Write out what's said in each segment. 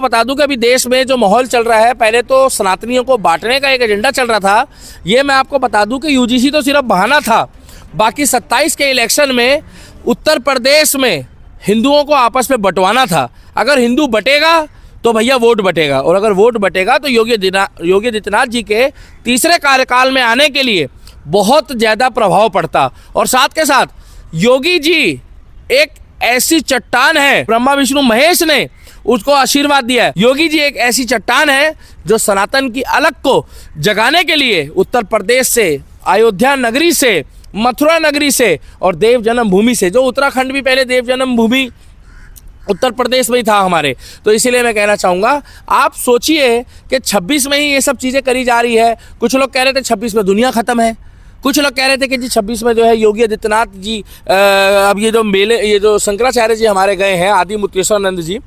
बता दूं कि अभी देश में जो माहौल चल रहा है, पहले तो सनातनियों को बांटने का एक एजेंडा चल रहा था। ये मैं आपको बता दूं कि यूजीसी तो सिर्फ बहाना था। बाकी 27 के इलेक्शन में उत्तर प्रदेश में हिंदुओं को आपस में बंटवाना था। अगर हिंदू बटेगा तो भैया वोट बटेगा, और अगर वोट बटेगा तो योगी आदित्यनाथ जी के तीसरे कार्यकाल में आने के लिए बहुत ज़्यादा प्रभाव पड़ता। और साथ के साथ योगी जी एक ऐसी चट्टान है, ब्रह्मा विष्णु महेश ने उसको आशीर्वाद दिया है। योगी जी एक ऐसी चट्टान है जो सनातन की अलग को जगाने के लिए उत्तर प्रदेश से, अयोध्या नगरी से, मथुरा नगरी से और देव जन्म भूमि से, जो उत्तराखंड भी पहले देव जन्म भूमि उत्तर प्रदेश में ही था हमारे, तो इसीलिए मैं कहना चाहूँगा आप सोचिए कि 26 में ही ये सब चीज़ें करी जा रही है। कुछ लोग कह रहे थे 26 में दुनिया ख़त्म है, कुछ लोग कह रहे थे कि जी 26 में जो है योगी आदित्यनाथ जी अब ये जो मेले, ये जो शंकराचार्य जी हमारे गए हैं, आदि मुक्तेश्वरानंद जी,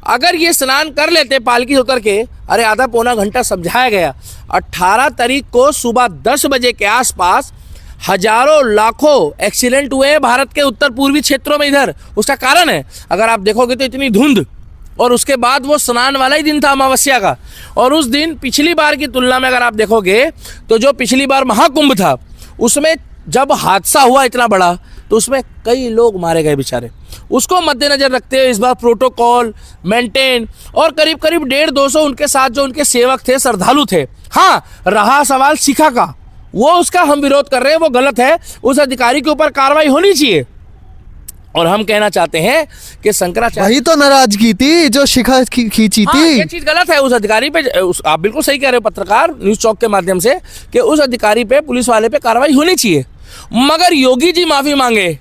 अगर ये स्नान कर लेते पालकी से उतर के, अरे आधा पौना घंटा समझाया गया। 18 तारीख को सुबह 10 बजे के आसपास हजारों लाखों एक्सीडेंट हुए हैं भारत के उत्तर पूर्वी क्षेत्रों में। इधर उसका कारण है, अगर आप देखोगे तो इतनी धुंध, और उसके बाद वो स्नान वाला ही दिन था अमावस्या का। और उस दिन पिछली बार की तुलना में अगर आप देखोगे तो जो पिछली बार महाकुंभ था उसमें जब हादसा हुआ इतना बड़ा तो उसमें कई लोग मारे गए बेचारे। उसको मद्देनजर रखते हुए इस बार प्रोटोकॉल मेंटेन, और करीब करीब 150-200 उनके साथ जो उनके सेवक थे, श्रद्धालु थे। हाँ, रहा सवाल शिखा का, वो उसका हम विरोध कर रहे हैं, वो गलत है, उस अधिकारी के ऊपर कार्रवाई होनी चाहिए। और हम कहना चाहते हैं कि शंकराचार्य, वही तो नाराजगी थी जो शिखा खींची थी। ये चीज गलत है। उस अधिकारी पे आप बिल्कुल सही कह रहे हो पत्रकार न्यूज चौक के माध्यम से, कि उस अधिकारी पे, पुलिस वाले पे कार्रवाई होनी चाहिए। मगर योगी जी माफी मांगे,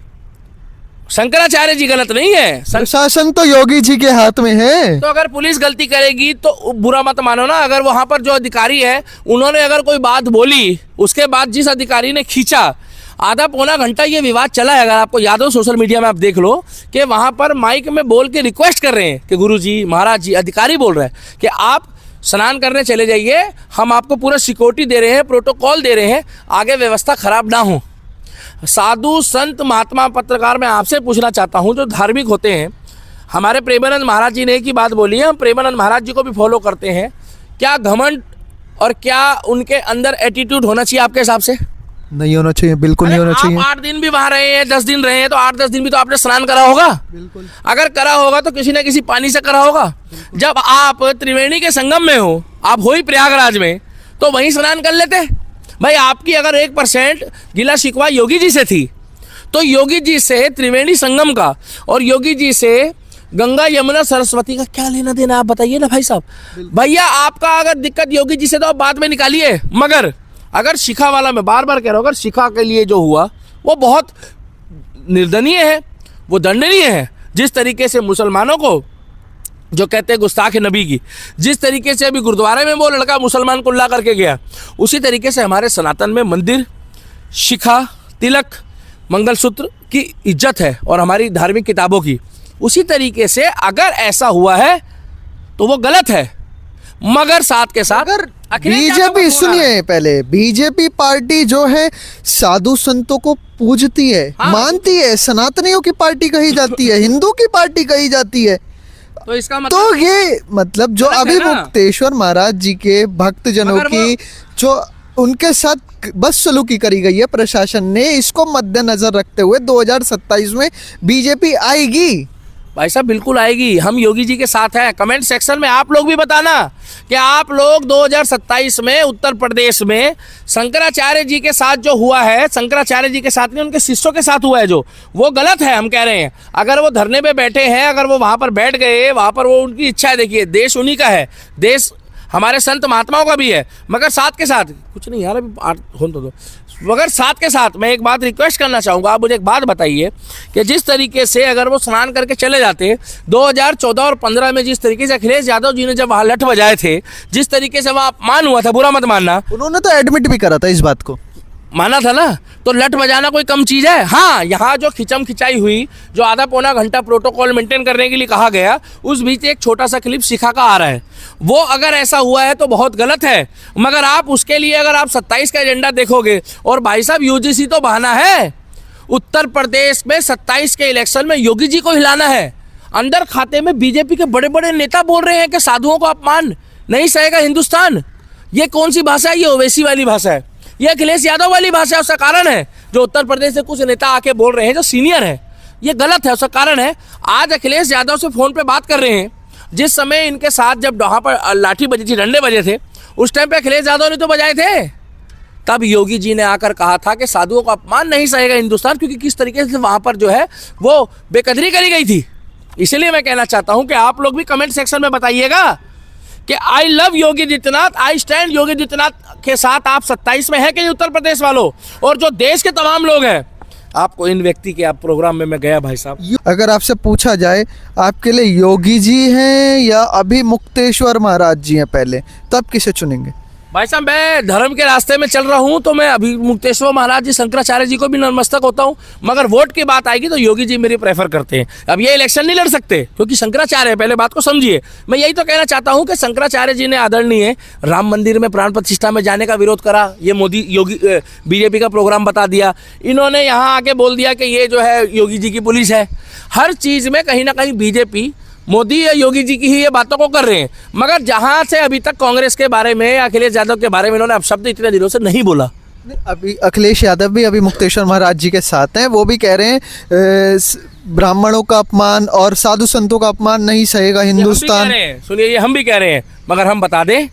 शंकराचार्य जी गलत नहीं है। प्रशासन तो योगी जी के हाथ में है। तो अगर पुलिस गलती करेगी तो बुरा मत मानो ना। अगर वहां पर जो अधिकारी है उन्होंने अगर कोई बात बोली, उसके बाद जिस अधिकारी ने खींचा, आधा पौना घंटा ये विवाद चला है। अगर आपको याद हो सोशल मीडिया में आप देख लो कि वहां पर माइक में बोल के रिक्वेस्ट कर रहे हैं कि गुरु जी, महाराज जी, अधिकारी बोल रहे हैं कि आप स्नान करने चले जाइए, हम आपको पूरा सिक्योरिटी दे रहे हैं, प्रोटोकॉल दे रहे हैं, आगे व्यवस्था खराब ना हो। साधु संत महात्मा पत्रकार, मैं आपसे पूछना चाहता हूं, जो धार्मिक होते हैं, हमारे प्रेमानंद महाराज जी ने एक ही बात बोली है, हम प्रेमानंद महाराज जी को भी फॉलो करते हैं। क्या घमंड और क्या उनके अंदर एटीट्यूड होना चाहिए आपके हिसाब से? नहीं होना चाहिए, बिल्कुल नहीं होना चाहिए। 8 दिन भी वहां रहे हैं, 10 दिन रहे हैं, तो 8-10 दिन भी तो आपने स्नान करा होगा। बिल्कुल। अगर करा होगा तो किसी न किसी पानी से करा होगा। जब आप त्रिवेणी के संगम में हो, आप हो ही प्रयागराज में, तो वहीं स्नान कर लेते भाई। आपकी अगर 1% गिला शिकवा योगी जी से थी, तो योगी जी से त्रिवेणी संगम का और योगी जी से गंगा यमुना सरस्वती का क्या लेना देना, आप बताइए ना भाई साहब। भैया आपका अगर दिक्कत योगी जी से तो आप बाद में निकालिए, मगर अगर शिखा वाला, मैं बार बार कह रहा हूँ, अगर शिखा के लिए जो हुआ वो बहुत निर्दयनीय है, वो दंडनीय है। जिस तरीके से मुसलमानों को, जो कहते हैं गुस्ताख नबी की, जिस तरीके से अभी गुरुद्वारे में वो लड़का मुसलमान को ला करके गया, उसी तरीके से हमारे सनातन में मंदिर, शिखा, तिलक, मंगलसूत्र की इज्जत है और हमारी धार्मिक किताबों की। उसी तरीके से अगर ऐसा हुआ है तो वो गलत है। मगर साथ के साथ अगर बीजेपी, सुनिए पहले, बीजेपी पार्टी जो है साधु संतों को पूजती है, मानती है, सनातनियों की पार्टी कही जाती है, हिंदू की पार्टी कही जाती है, तो इसका मतलब, तो ये मतलब जो अभी मुक्तेश्वर महाराज जी के भक्तजनों की जो उनके साथ बदसलूकी करी गई है प्रशासन ने, इसको मद्देनजर रखते हुए 2027 में बीजेपी आएगी। भाई साहब बिल्कुल आएगी, हम योगी जी के साथ हैं। कमेंट सेक्शन में आप लोग भी बताना कि आप लोग 2027 में उत्तर प्रदेश में शंकराचार्य जी के साथ जो हुआ है, शंकराचार्य जी के साथ नहीं, उनके शिष्यों के साथ हुआ है जो, वो गलत है। हम कह रहे हैं अगर वो धरने पे बैठे हैं, अगर वो वहाँ पर बैठ गए, वहाँ पर वो उनकी इच्छा है। देखिए देश उन्हीं का है, देश हमारे संत महात्माओं का भी है, मगर साथ के साथ कुछ नहीं यार, अभी हो तो दो। मगर साथ के साथ मैं एक बात रिक्वेस्ट करना चाहूँगा, आप मुझे एक बात बताइए कि जिस तरीके से अगर वो स्नान करके चले जाते 2014 और 15 में, जिस तरीके से अखिलेश यादव जी ने जब वहाँ लठ बजाए थे, जिस तरीके से वहाँ अपमान हुआ था, बुरा मत मानना, उन्होंने तो एडमिट भी करा था इस बात को, माना था ना, तो लठ बजाना कोई कम चीज़ है? हाँ, यहाँ जो खिंचम खिंचाई हुई, जो आधा पौना घंटा प्रोटोकॉल मेंटेन करने के लिए कहा गया, उस बीच एक छोटा सा क्लिप शिखा का आ रहा है, वो अगर ऐसा हुआ है तो बहुत गलत है। मगर आप उसके लिए अगर आप 27 का एजेंडा देखोगे, और भाई साहब यूजीसी तो बहाना है, उत्तर प्रदेश में 27 के इलेक्शन में योगी जी को हिलाना है। अंदर खाते में बीजेपी के बड़े बड़े नेता बोल रहे हैं कि साधुओं को अपमान नहीं सहेगा हिंदुस्तान। ये कौन सी भाषा है? ये ओवैसी वाली भाषा है, ये अखिलेश यादव वाली भाषा है। उसका कारण है जो उत्तर प्रदेश से कुछ नेता आके बोल रहे हैं जो सीनियर है, ये गलत है। उसका कारण है आज अखिलेश यादव से फोन पे बात कर रहे हैं, जिस समय इनके साथ जब वहां पर लाठी बजी थी, डंडे बजे थे, उस टाइम पे अखिलेश यादव ने तो बजाए थे। तब योगी जी ने आकर कहा था कि साधुओं का अपमान नहीं सहेगा हिंदुस्तान, क्योंकि किस तरीके से वहां पर जो है वो बेकदरी करी गई थी। इसलिए मैं कहना चाहता हूं कि आप लोग भी कमेंट सेक्शन में बताइएगा कि I love Yogi Adityanath, I stand Yogi Adityanath के साथ। आप 27 में है कि उत्तर प्रदेश वालों, और जो देश के तमाम लोग हैं। आपको इन व्यक्ति के आप प्रोग्राम में मैं गया भाई साहब। अगर आपसे पूछा जाए आपके लिए योगी जी हैं या अभी मुक्तेश्वर महाराज जी हैं पहले, तो आप किसे चुनेंगे? भाई साहब मैं धर्म के रास्ते में चल रहा हूं, तो मैं अभी मुक्तेश्वर महाराज जी, शंकराचार्य जी को भी नतमस्तक होता हूं, मगर वोट की बात आएगी तो योगी जी मेरी प्रेफर करते हैं। अब ये इलेक्शन नहीं लड़ सकते क्योंकि शंकराचार्य है, पहले बात को समझिए। मैं यही तो कहना चाहता हूं कि शंकराचार्य जी ने आदरणीय राम मंदिर में प्राण प्रतिष्ठा में जाने का विरोध करा, ये मोदी योगी बीजेपी का प्रोग्राम बता दिया। इन्होंने यहाँ आके बोल दिया कि ये जो है योगी जी की पुलिस है। हर चीज़ में कहीं ना कहीं बीजेपी मोदी या योगी जी की ही ये बातों को कर रहे हैं, मगर जहां से अभी तक कांग्रेस के बारे में, अखिलेश यादव के बारे में इन्होंने अपशब्द इतने दिनों से नहीं बोला। अभी अखिलेश यादव भी अभी मुक्तेश्वर महाराज जी के साथ हैं, वो भी कह रहे हैं ब्राह्मणों का अपमान और साधु संतों का अपमान नहीं सहेगा हिंदुस्तान। सुनिए, ये हम भी कह रहे हैं, मगर हम बता दें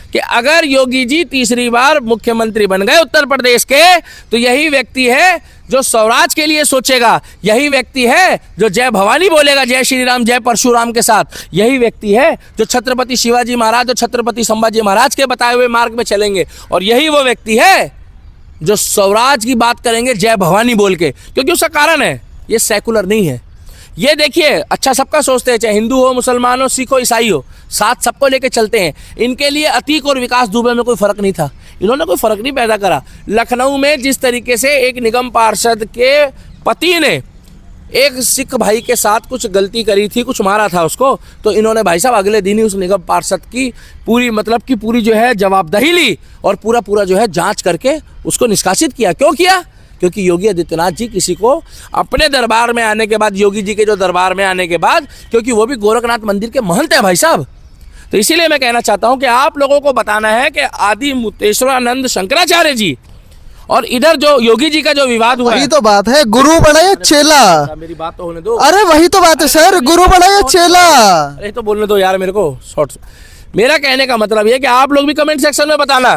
कि अगर योगी जी तीसरी बार मुख्यमंत्री बन गए उत्तर प्रदेश के, तो यही व्यक्ति है जो स्वराज के लिए सोचेगा, यही व्यक्ति है जो जय भवानी बोलेगा, जय श्री राम जय परशुराम के साथ, यही व्यक्ति है जो छत्रपति शिवाजी महाराज और छत्रपति संभाजी महाराज के बताए हुए मार्ग में चलेंगे, और यही वो व्यक्ति है जो स्वराज की बात करेंगे जय भवानी बोल के। क्योंकि उसका कारण है ये सेकुलर नहीं है। ये देखिए, अच्छा सबका सोचते हैं, चाहे हिंदू हो, मुसलमान हो, सिख हो, ईसाई हो, साथ सबको लेके चलते हैं। इनके लिए अतीक और विकास दुबे में कोई फर्क नहीं था, इन्होंने कोई फर्क नहीं पैदा करा। लखनऊ में जिस तरीके से एक निगम पार्षद के पति ने एक सिख भाई के साथ कुछ गलती करी थी, कुछ मारा था उसको, तो इन्होंने भाई साहब अगले दिन ही उस निगम पार्षद की पूरी जो है जवाबदेही ली और पूरा जो है जांच करके उसको निष्कासित किया। क्यों किया? क्योंकि योगी आदित्यनाथ जी किसी को अपने दरबार में आने के बाद, योगी जी के जो दरबार में आने के बाद, क्योंकि वो भी गोरखनाथ मंदिर के महंत है भाई साहब, तो इसीलिए मैं कहना चाहता हूं कि आप लोगों को बताना है कि आदि मुक्तेश्वरानंद शंकराचार्य जी और इधर जो योगी जी का जो विवाद हुआ, वही तो बात है, गुरु बड़ा या चेला? मेरी बात तो होने दो। अरे वही तो बात है सर, गुरु बड़ा या चेला? अरे तो बोलने दो यार मेरे को शॉर्ट। मेरा कहने का मतलब ये कि आप लोग भी कमेंट सेक्शन में बताना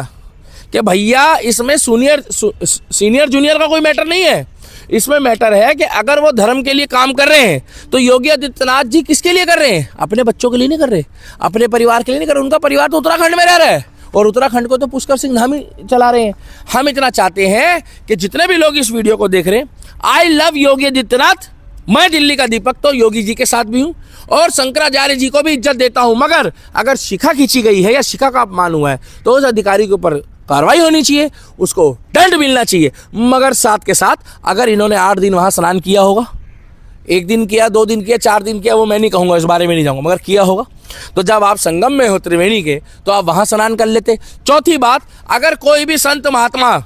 कि भैया इसमें सीनियर जूनियर का कोई मैटर नहीं है। इसमें मैटर है कि अगर वो धर्म के लिए काम कर रहे हैं तो योगी आदित्यनाथ जी किसके लिए कर रहे हैं? अपने बच्चों के लिए नहीं कर रहे, अपने परिवार के लिए नहीं कर रहे। उनका परिवार तो उत्तराखंड में रह रहा है और उत्तराखंड को तो पुष्कर सिंह धामी चला रहे हैं। हम इतना चाहते हैं कि जितने भी लोग इस वीडियो को देख रहे हैं, आई लव योगी आदित्यनाथ, मैं दिल्ली का दीपक तो योगी जी के साथ भी हूँ और शंकराचार्य जी को भी इज्जत देता हूँ, मगर अगर शिखा खींची गई है या शिखा का अपमान हुआ है तो उस अधिकारी के ऊपर कार्रवाई होनी चाहिए, उसको दंड मिलना चाहिए। मगर साथ के साथ अगर इन्होंने 8 दिन वहाँ स्नान किया होगा, 1 दिन किया, 2 दिन किया, 4 दिन किया, वो मैं नहीं कहूँगा, इस बारे में नहीं जाऊँगा, मगर किया होगा, तो जब आप संगम में हो त्रिवेणी के तो आप वहाँ स्नान कर लेते। चौथी बात, अगर कोई भी संत महात्मा,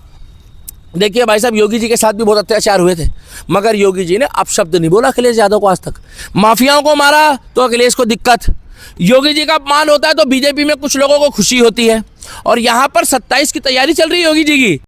देखिए भाई साहब योगी जी के साथ भी बहुत अत्याचार हुए थे, मगर योगी जी ने अपशब्द नहीं बोला अखिलेश यादव को आज तक। माफियाओं को मारा तो अखिलेश को दिक्कत, योगी जी का अपमान होता है तो बीजेपी में कुछ लोगों को खुशी होती है। और यहाँ पर 27 की तैयारी चल रही है योगी जी की।